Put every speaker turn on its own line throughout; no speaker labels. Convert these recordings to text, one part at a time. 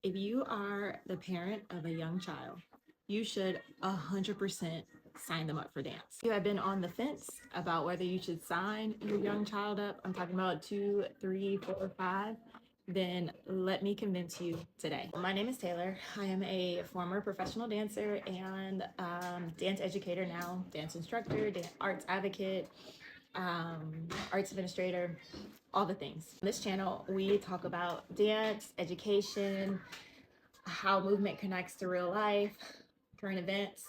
If you are the parent of a young child, you should 100% sign them up for dance. If you have been on the fence about whether you should sign your young child up, I'm talking about 2, 3, 4, 5, then let me convince you today. My name is Taylor. I am a former professional dancer and dance educator now, dance instructor, arts advocate, arts administrator, all the things. On this channel, we talk about dance, education, how movement connects to real life, current events,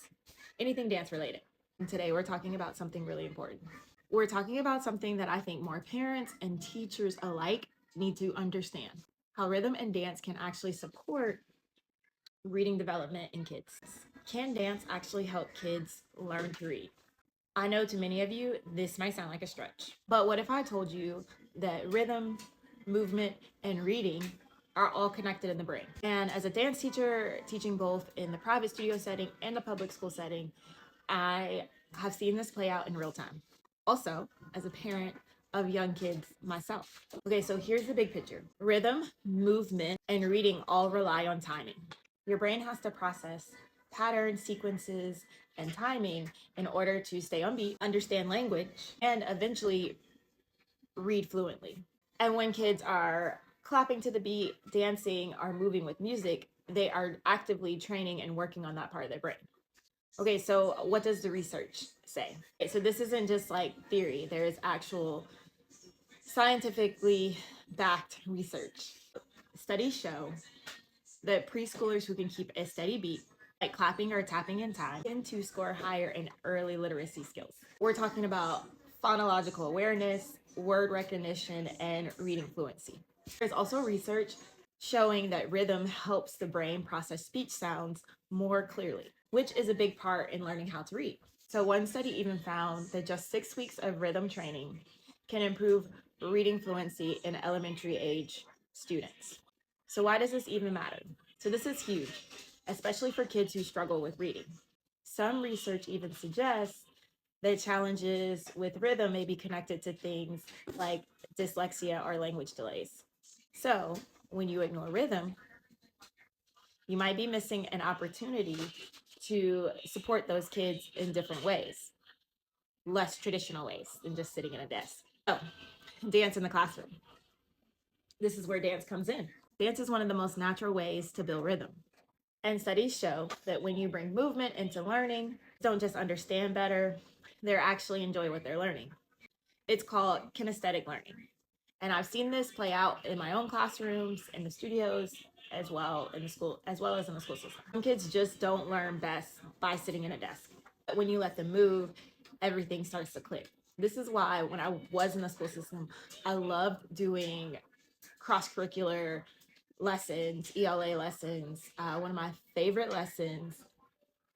anything dance related. And today we're talking about something really important. We're talking about something that I think more parents and teachers alike need to understand: how rhythm and dance can actually support reading development in kids. Can dance actually help kids learn to read? I know to many of you, this might sound like a stretch, but what if I told you that rhythm, movement, and reading are all connected in the brain? And as a dance teacher, teaching both in the private studio setting and the public school setting, I have seen this play out in real time. Also, as a parent of young kids myself. Okay, so here's the big picture. Rhythm, movement, and reading all rely on timing. Your brain has to process patterns, sequences, and timing in order to stay on beat, understand language, and eventually read fluently. And when kids are clapping to the beat, dancing, or moving with music, they are actively training and working on that part of their brain. Okay, so what does the research say? Okay, so this isn't just like theory, there is actual scientifically backed research. Studies show that preschoolers who can keep a steady beat, like clapping or tapping in time, tend to score higher in early literacy skills. We're talking about phonological awareness, word recognition, and reading fluency. There's also research showing that rhythm helps the brain process speech sounds more clearly, which is a big part in learning how to read. So one study even found that just 6 weeks of rhythm training can improve reading fluency in elementary age students. So why does this even matter? So this is huge, especially for kids who struggle with reading. Some research even suggests that challenges with rhythm may be connected to things like dyslexia or language delays. So when you ignore rhythm, you might be missing an opportunity to support those kids in different ways, less traditional ways than just sitting in a desk. So, dance in the classroom. This is where dance comes in. Dance is one of the most natural ways to build rhythm. And studies show that when you bring movement into learning, don't just understand better, they actually enjoy what they're learning. It's called kinesthetic learning. And I've seen this play out in my own classrooms, in the studios, as well in the school, as well as in the school system. Some kids just don't learn best by sitting in a desk. But when you let them move, everything starts to click. This is why when I was in the school system, I loved doing cross-curricular lessons, ELA lessons. One of my favorite lessons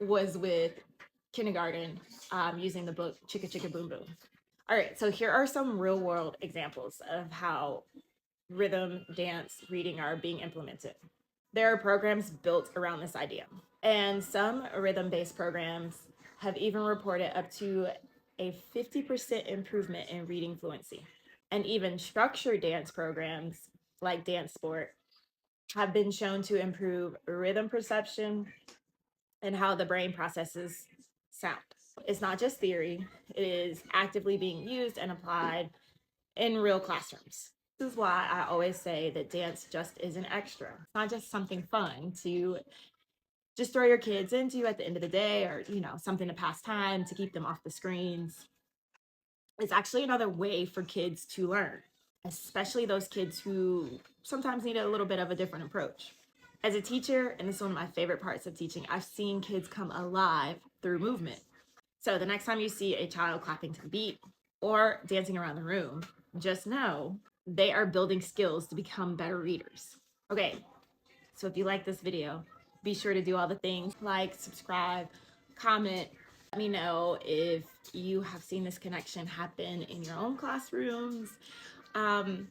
was with kindergarten, using the book Chicka Chicka Boom Boom. All right, so here are some real world examples of how rhythm, dance, reading are being implemented. There are programs built around this idea, and some rhythm based programs have even reported up to a 50% improvement in reading fluency. And even structured dance programs like dance sport have been shown to improve rhythm perception and how the brain processes sound. It's not just theory, it is actively being used and applied in real classrooms. This is why I always say that dance just isn't extra. It's not just something fun to just throw your kids into at the end of the day, or something to pass time to keep them off the screens. It's actually another way for kids to learn, especially those kids who sometimes need a little bit of a different approach. As a teacher, and this is one of my favorite parts of teaching, I've seen kids come alive through movement. So the next time you see a child clapping to the beat or dancing around the room, just know they are building skills to become better readers. Okay, so if you like this video, be sure to do all the things like, subscribe, comment. Let me know if you have seen this connection happen in your own classrooms, and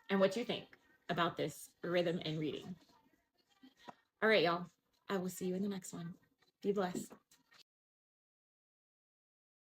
what you think about this rhythm and reading. All right, y'all. I will see you in the next one. Be blessed.